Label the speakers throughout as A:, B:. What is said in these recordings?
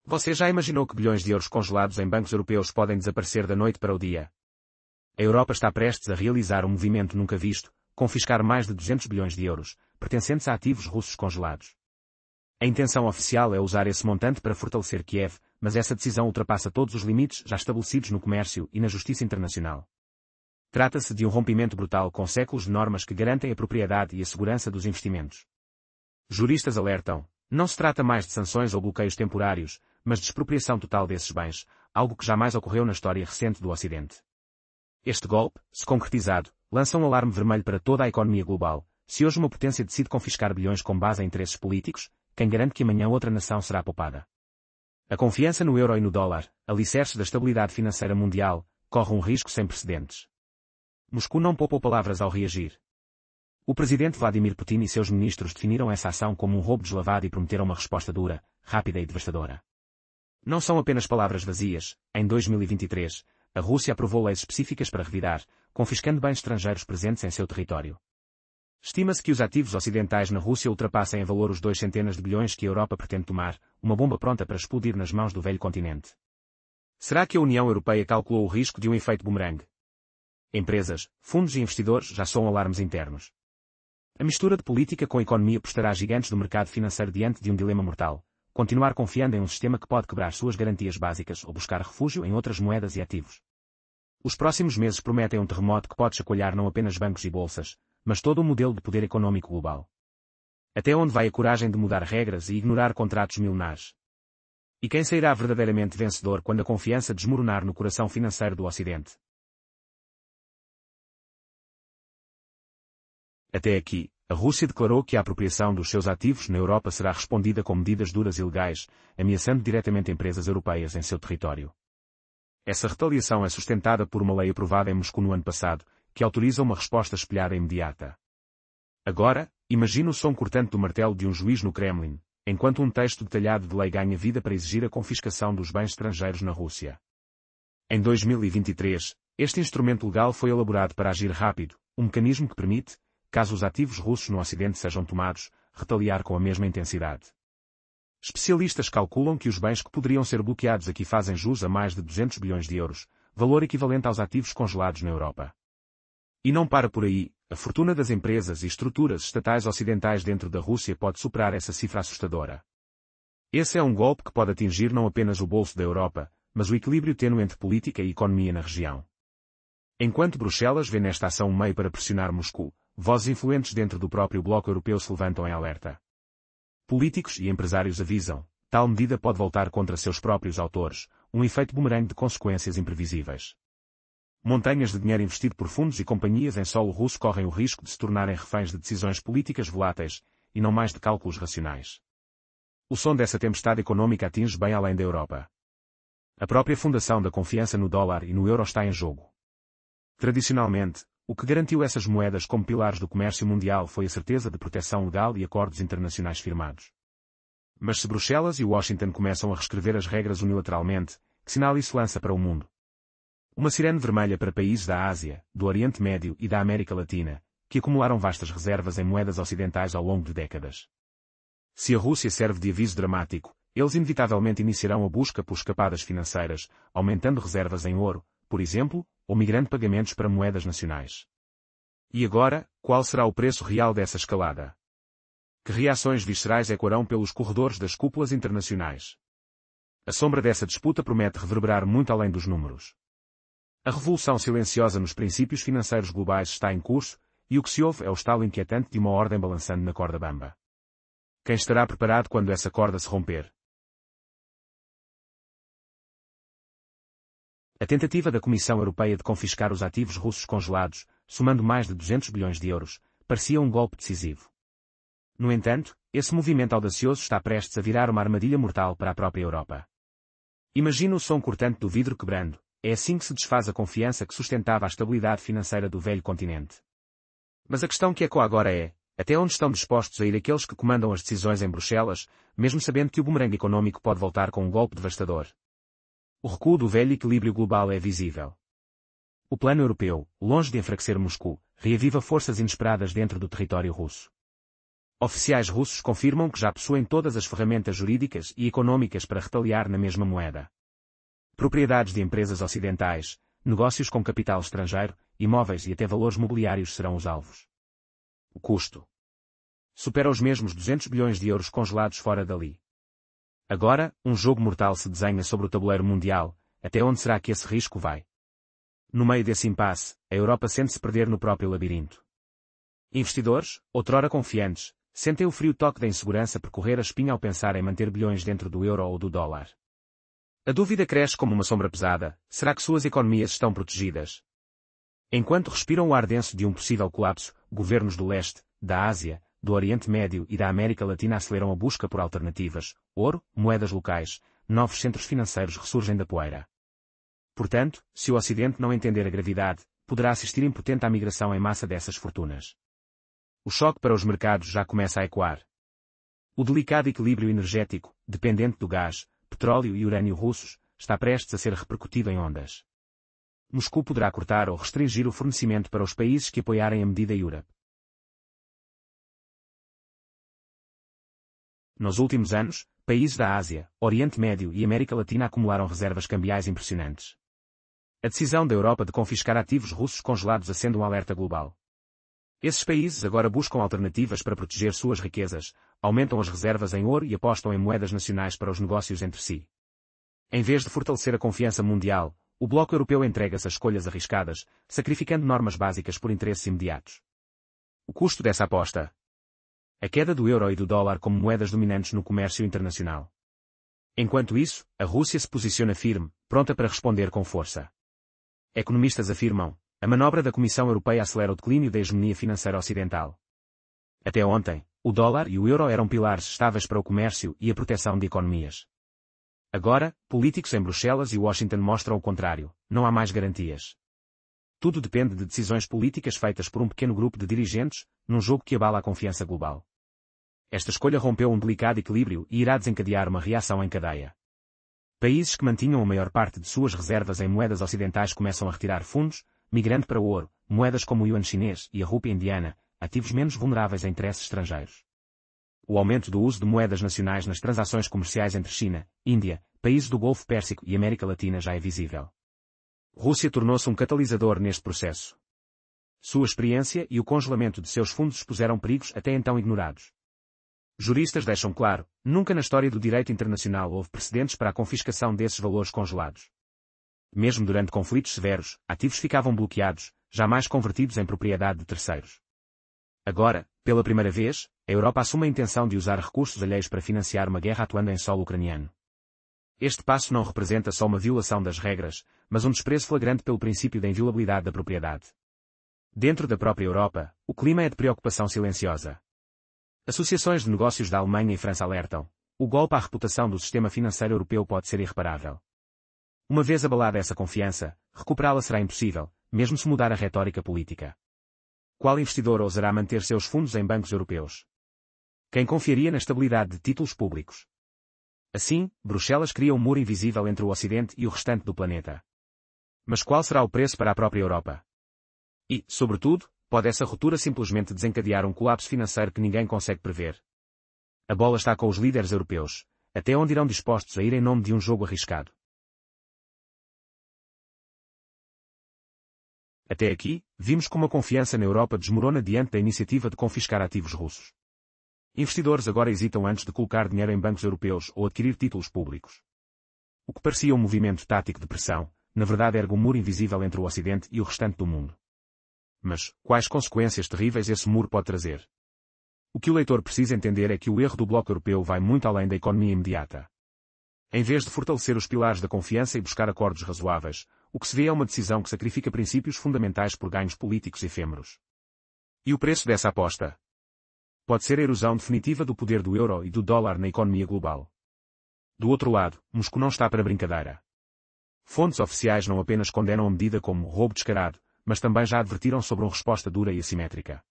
A: Você já imaginou que bilhões de euros congelados em bancos europeus podem desaparecer da noite para o dia? A Europa está prestes a realizar um movimento nunca visto, confiscar mais de 200 bilhões de euros, pertencentes a ativos russos congelados. A intenção oficial é usar esse montante para fortalecer Kiev, mas essa decisão ultrapassa todos os limites já estabelecidos no comércio e na justiça internacional. Trata-se de um rompimento brutal com séculos de normas que garantem a propriedade e a segurança dos investimentos. Juristas alertam, não se trata mais de sanções ou bloqueios temporários, mas de expropriação total desses bens, algo que jamais ocorreu na história recente do Ocidente. Este golpe, se concretizado, lança um alarme vermelho para toda a economia global. Se hoje uma potência decide confiscar bilhões com base em interesses políticos, quem garante que amanhã outra nação será poupada? A confiança no euro e no dólar, alicerces da estabilidade financeira mundial, corre um risco sem precedentes. Moscou não poupou palavras ao reagir. O presidente Vladimir Putin e seus ministros definiram essa ação como um roubo deslavado e prometeram uma resposta dura, rápida e devastadora. Não são apenas palavras vazias. Em 2023, a Rússia aprovou leis específicas para revirar, confiscando bens estrangeiros presentes em seu território. Estima-se que os ativos ocidentais na Rússia ultrapassem em valor os 200 de bilhões que a Europa pretende tomar, uma bomba pronta para explodir nas mãos do velho continente. Será que a União Europeia calculou o risco de um efeito bumerangue? Empresas, fundos e investidores já soam alarmes internos. A mistura de política com economia postará gigantes do mercado financeiro diante de um dilema mortal: continuar confiando em um sistema que pode quebrar suas garantias básicas ou buscar refúgio em outras moedas e ativos. Os próximos meses prometem um terremoto que pode chacoalhar não apenas bancos e bolsas, mas todo o modelo de poder econômico global. Até onde vai a coragem de mudar regras e ignorar contratos milenares? E quem sairá verdadeiramente vencedor quando a confiança desmoronar no coração financeiro do Ocidente? Até aqui, a Rússia declarou que a apropriação dos seus ativos na Europa será respondida com medidas duras e legais, ameaçando diretamente empresas europeias em seu território. Essa retaliação é sustentada por uma lei aprovada em Moscou no ano passado, que autoriza uma resposta espelhada e imediata. Agora, imagine o som cortante do martelo de um juiz no Kremlin, enquanto um texto detalhado de lei ganha vida para exigir a confiscação dos bens estrangeiros na Rússia. Em 2023, este instrumento legal foi elaborado para agir rápido, um mecanismo que permite, caso os ativos russos no Ocidente sejam tomados, retaliar com a mesma intensidade. Especialistas calculam que os bens que poderiam ser bloqueados aqui fazem jus a mais de 200 bilhões de euros, valor equivalente aos ativos congelados na Europa. E não para por aí, a fortuna das empresas e estruturas estatais ocidentais dentro da Rússia pode superar essa cifra assustadora. Esse é um golpe que pode atingir não apenas o bolso da Europa, mas o equilíbrio tênue entre política e economia na região. Enquanto Bruxelas vê nesta ação um meio para pressionar Moscou, vozes influentes dentro do próprio bloco europeu se levantam em alerta. Políticos e empresários avisam, tal medida pode voltar contra seus próprios autores, um efeito bumerangue de consequências imprevisíveis. Montanhas de dinheiro investido por fundos e companhias em solo russo correm o risco de se tornarem reféns de decisões políticas voláteis, e não mais de cálculos racionais. O som dessa tempestade econômica atinge bem além da Europa. A própria fundação da confiança no dólar e no euro está em jogo. Tradicionalmente, o que garantiu essas moedas como pilares do comércio mundial foi a certeza de proteção legal e acordos internacionais firmados. Mas se Bruxelas e Washington começam a reescrever as regras unilateralmente, que sinal isso lança para o mundo? Uma sirene vermelha para países da Ásia, do Oriente Médio e da América Latina, que acumularam vastas reservas em moedas ocidentais ao longo de décadas. Se a Rússia serve de aviso dramático, eles inevitavelmente iniciarão a busca por escapadas financeiras, aumentando reservas em ouro, por exemplo, ou migrando pagamentos para moedas nacionais. E agora, qual será o preço real dessa escalada? Que reações viscerais ecoarão pelos corredores das cúpulas internacionais? A sombra dessa disputa promete reverberar muito além dos números. A revolução silenciosa nos princípios financeiros globais está em curso, e o que se ouve é o estalo inquietante de uma ordem balançando na corda bamba. Quem estará preparado quando essa corda se romper? A tentativa da Comissão Europeia de confiscar os ativos russos congelados, somando mais de 200 bilhões de euros, parecia um golpe decisivo. No entanto, esse movimento audacioso está prestes a virar uma armadilha mortal para a própria Europa. Imagina o som cortante do vidro quebrando. É assim que se desfaz a confiança que sustentava a estabilidade financeira do velho continente. Mas a questão que ecoa agora é, até onde estão dispostos a ir aqueles que comandam as decisões em Bruxelas, mesmo sabendo que o bumerangue econômico pode voltar com um golpe devastador? O recuo do velho equilíbrio global é visível. O plano europeu, longe de enfraquecer Moscou, reaviva forças inesperadas dentro do território russo. Oficiais russos confirmam que já possuem todas as ferramentas jurídicas e econômicas para retaliar na mesma moeda. Propriedades de empresas ocidentais, negócios com capital estrangeiro, imóveis e até valores mobiliários serão os alvos. O custo supera os mesmos 200 bilhões de euros congelados fora dali. Agora, um jogo mortal se desenha sobre o tabuleiro mundial. Até onde será que esse risco vai? No meio desse impasse, a Europa sente-se perder no próprio labirinto. Investidores, outrora confiantes, sentem o frio toque da insegurança percorrer a espinha ao pensar em manter bilhões dentro do euro ou do dólar. A dúvida cresce como uma sombra pesada: será que suas economias estão protegidas? Enquanto respiram o ar denso de um possível colapso, governos do leste, da Ásia, do Oriente Médio e da América Latina aceleram a busca por alternativas: ouro, moedas locais, novos centros financeiros ressurgem da poeira. Portanto, se o Ocidente não entender a gravidade, poderá assistir impotente à migração em massa dessas fortunas. O choque para os mercados já começa a ecoar. O delicado equilíbrio energético, dependente do gás, petróleo e urânio russos, está prestes a ser repercutido em ondas. Moscou poderá cortar ou restringir o fornecimento para os países que apoiarem a medida Europe. Nos últimos anos, países da Ásia, Oriente Médio e América Latina acumularam reservas cambiais impressionantes. A decisão da Europa de confiscar ativos russos congelados acende um alerta global. Esses países agora buscam alternativas para proteger suas riquezas, aumentam as reservas em ouro e apostam em moedas nacionais para os negócios entre si. Em vez de fortalecer a confiança mundial, o bloco europeu entrega-se a escolhas arriscadas, sacrificando normas básicas por interesses imediatos. O custo dessa aposta: a queda do euro e do dólar como moedas dominantes no comércio internacional. Enquanto isso, a Rússia se posiciona firme, pronta para responder com força. Economistas afirmam: a manobra da Comissão Europeia acelera o declínio da hegemonia financeira ocidental. Até ontem, o dólar e o euro eram pilares estáveis para o comércio e a proteção de economias. Agora, políticos em Bruxelas e Washington mostram o contrário: não há mais garantias. Tudo depende de decisões políticas feitas por um pequeno grupo de dirigentes, num jogo que abala a confiança global. Esta escolha rompeu um delicado equilíbrio e irá desencadear uma reação em cadeia. Países que mantinham a maior parte de suas reservas em moedas ocidentais começam a retirar fundos, migrando para o ouro, moedas como o yuan chinês e a rúpia indiana, ativos menos vulneráveis a interesses estrangeiros. O aumento do uso de moedas nacionais nas transações comerciais entre China, Índia, países do Golfo Pérsico e América Latina já é visível. Rússia tornou-se um catalisador neste processo. Sua experiência e o congelamento de seus fundos expuseram perigos até então ignorados. Juristas deixam claro: nunca na história do direito internacional houve precedentes para a confiscação desses valores congelados. Mesmo durante conflitos severos, ativos ficavam bloqueados, jamais convertidos em propriedade de terceiros. Agora, pela primeira vez, a Europa assume a intenção de usar recursos alheios para financiar uma guerra atuando em solo ucraniano. Este passo não representa só uma violação das regras, mas um desprezo flagrante pelo princípio da inviolabilidade da propriedade. Dentro da própria Europa, o clima é de preocupação silenciosa. Associações de negócios da Alemanha e França alertam: o golpe à reputação do sistema financeiro europeu pode ser irreparável. Uma vez abalada essa confiança, recuperá-la será impossível, mesmo se mudar a retórica política. Qual investidor ousará manter seus fundos em bancos europeus? Quem confiaria na estabilidade de títulos públicos? Assim, Bruxelas cria um muro invisível entre o Ocidente e o restante do planeta. Mas qual será o preço para a própria Europa? E, sobretudo, pode essa ruptura simplesmente desencadear um colapso financeiro que ninguém consegue prever? A bola está com os líderes europeus. Até onde irão dispostos a ir em nome de um jogo arriscado? Até aqui, vimos como a confiança na Europa desmorona diante da iniciativa de confiscar ativos russos. Investidores agora hesitam antes de colocar dinheiro em bancos europeus ou adquirir títulos públicos. O que parecia um movimento tático de pressão, na verdade ergue um muro invisível entre o Ocidente e o restante do mundo. Mas, quais consequências terríveis esse muro pode trazer? O que o leitor precisa entender é que o erro do bloco europeu vai muito além da economia imediata. Em vez de fortalecer os pilares da confiança e buscar acordos razoáveis, o que se vê é uma decisão que sacrifica princípios fundamentais por ganhos políticos efêmeros. E o preço dessa aposta? Pode ser a erosão definitiva do poder do euro e do dólar na economia global. Do outro lado, Moscou não está para brincadeira. Fontes oficiais não apenas condenam a medida como roubo descarado, mas também já advertiram sobre uma resposta dura e assimétrica.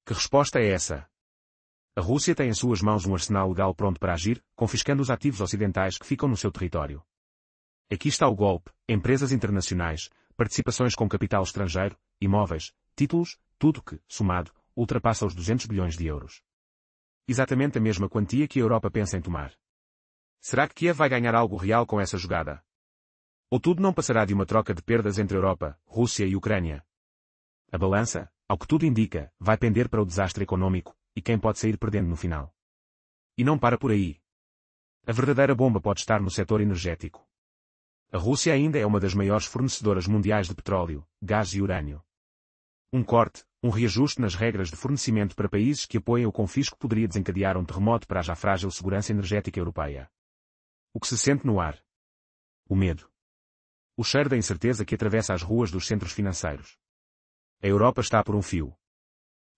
A: Que resposta é essa? A Rússia tem em suas mãos um arsenal legal pronto para agir, confiscando os ativos ocidentais que ficam no seu território. Aqui está o golpe: empresas internacionais, participações com capital estrangeiro, imóveis, títulos, tudo que, somado, ultrapassa os 200 bilhões de euros. exatamente a mesma quantia que a Europa pensa em tomar. Será que Kiev vai ganhar algo real com essa jogada? Ou tudo não passará de uma troca de perdas entre Europa, Rússia e Ucrânia? A balança, ao que tudo indica, vai pender para o desastre econômico, e quem pode sair perdendo no final. E não para por aí. A verdadeira bomba pode estar no setor energético. A Rússia ainda é uma das maiores fornecedoras mundiais de petróleo, gás e urânio. Um corte, um reajuste nas regras de fornecimento para países que apoiam o confisco poderia desencadear um terremoto para a já frágil segurança energética europeia. O que se sente no ar? O medo. O cheiro da incerteza que atravessa as ruas dos centros financeiros. A Europa está por um fio.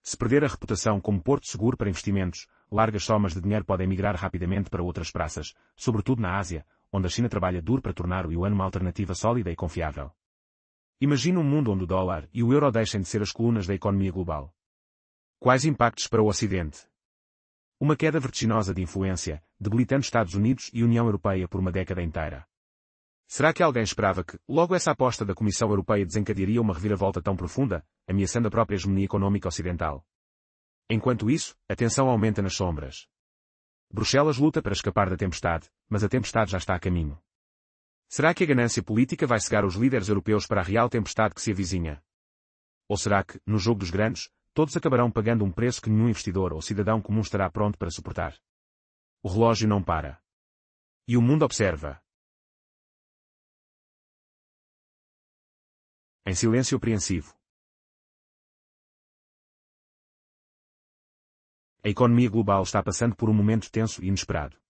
A: Se perder a reputação como porto seguro para investimentos, largas somas de dinheiro podem migrar rapidamente para outras praças, sobretudo na Ásia, onde a China trabalha duro para tornar o yuan uma alternativa sólida e confiável. Imagina um mundo onde o dólar e o euro deixem de ser as colunas da economia global. Quais impactos para o Ocidente? Uma queda vertiginosa de influência, debilitando Estados Unidos e União Europeia por uma década inteira. Será que alguém esperava que, logo essa aposta da Comissão Europeia desencadearia uma reviravolta tão profunda, ameaçando a própria hegemonia económica ocidental? Enquanto isso, a tensão aumenta nas sombras. Bruxelas luta para escapar da tempestade, mas a tempestade já está a caminho. Será que a ganância política vai cegar os líderes europeus para a real tempestade que se avizinha? Ou será que, no jogo dos grandes, todos acabarão pagando um preço que nenhum investidor ou cidadão comum estará pronto para suportar? O relógio não para. E o mundo observa. Em silêncio apreensivo. A economia global está passando por um momento tenso e inesperado.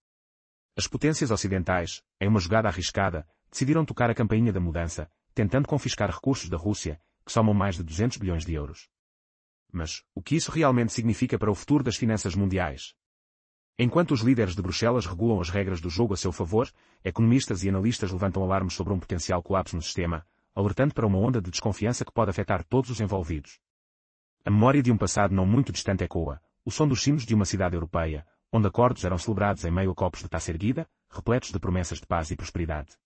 A: As potências ocidentais, em uma jogada arriscada, decidiram tocar a campainha da mudança, tentando confiscar recursos da Rússia, que somam mais de 200 bilhões de euros. Mas, o que isso realmente significa para o futuro das finanças mundiais? Enquanto os líderes de Bruxelas regulam as regras do jogo a seu favor, economistas e analistas levantam alarmes sobre um potencial colapso no sistema, alertando para uma onda de desconfiança que pode afetar todos os envolvidos. A memória de um passado não muito distante ecoa, o som dos sinos de uma cidade europeia, onde acordos eram celebrados em meio a copos de taça erguida, repletos de promessas de paz e prosperidade.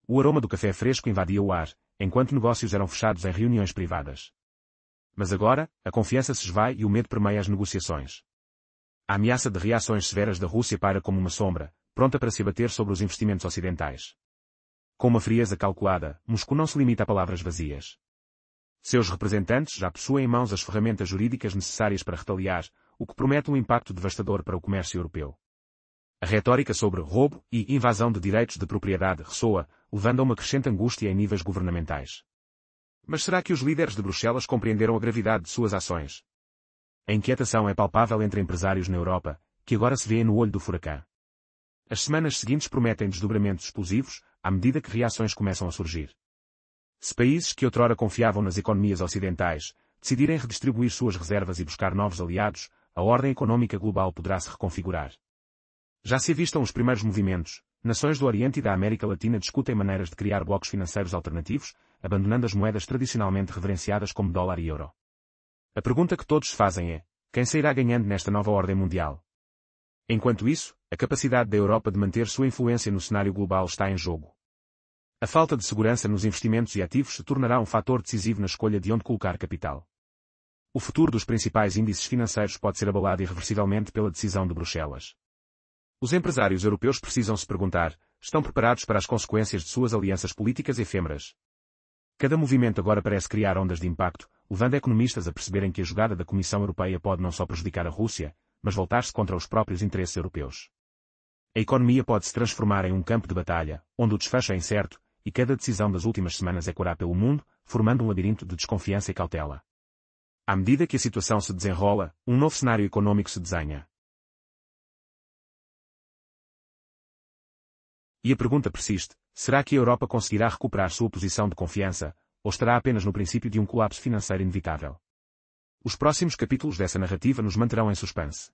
A: O aroma do café fresco invadia o ar, enquanto negócios eram fechados em reuniões privadas. Mas agora, a confiança se esvai e o medo permeia as negociações. A ameaça de reações severas da Rússia paira como uma sombra, pronta para se abater sobre os investimentos ocidentais. Com uma frieza calculada, Moscou não se limita a palavras vazias. Seus representantes já possuem em mãos as ferramentas jurídicas necessárias para retaliar, o que promete um impacto devastador para o comércio europeu. A retórica sobre roubo e invasão de direitos de propriedade ressoa, levando a uma crescente angústia em níveis governamentais. Mas será que os líderes de Bruxelas compreenderam a gravidade de suas ações? A inquietação é palpável entre empresários na Europa, que agora se vêem no olho do furacão. As semanas seguintes prometem desdobramentos explosivos, à medida que reações começam a surgir. Se países que outrora confiavam nas economias ocidentais decidirem redistribuir suas reservas e buscar novos aliados, a ordem económica global poderá se reconfigurar. Já se avistam os primeiros movimentos. Nações do Oriente e da América Latina discutem maneiras de criar blocos financeiros alternativos, abandonando as moedas tradicionalmente reverenciadas como dólar e euro. A pergunta que todos se fazem é: quem sairá ganhando nesta nova ordem mundial? Enquanto isso, a capacidade da Europa de manter sua influência no cenário global está em jogo. A falta de segurança nos investimentos e ativos se tornará um fator decisivo na escolha de onde colocar capital. O futuro dos principais índices financeiros pode ser abalado irreversivelmente pela decisão de Bruxelas. Os empresários europeus precisam se perguntar: estão preparados para as consequências de suas alianças políticas efêmeras? Cada movimento agora parece criar ondas de impacto, levando economistas a perceberem que a jogada da Comissão Europeia pode não só prejudicar a Rússia, mas voltar-se contra os próprios interesses europeus. A economia pode se transformar em um campo de batalha, onde o desfecho é incerto, e cada decisão das últimas semanas ecoará pelo mundo, formando um labirinto de desconfiança e cautela. À medida que a situação se desenrola, um novo cenário econômico se desenha. E a pergunta persiste: será que a Europa conseguirá recuperar sua posição de confiança, ou estará apenas no princípio de um colapso financeiro inevitável? Os próximos capítulos dessa narrativa nos manterão em suspense.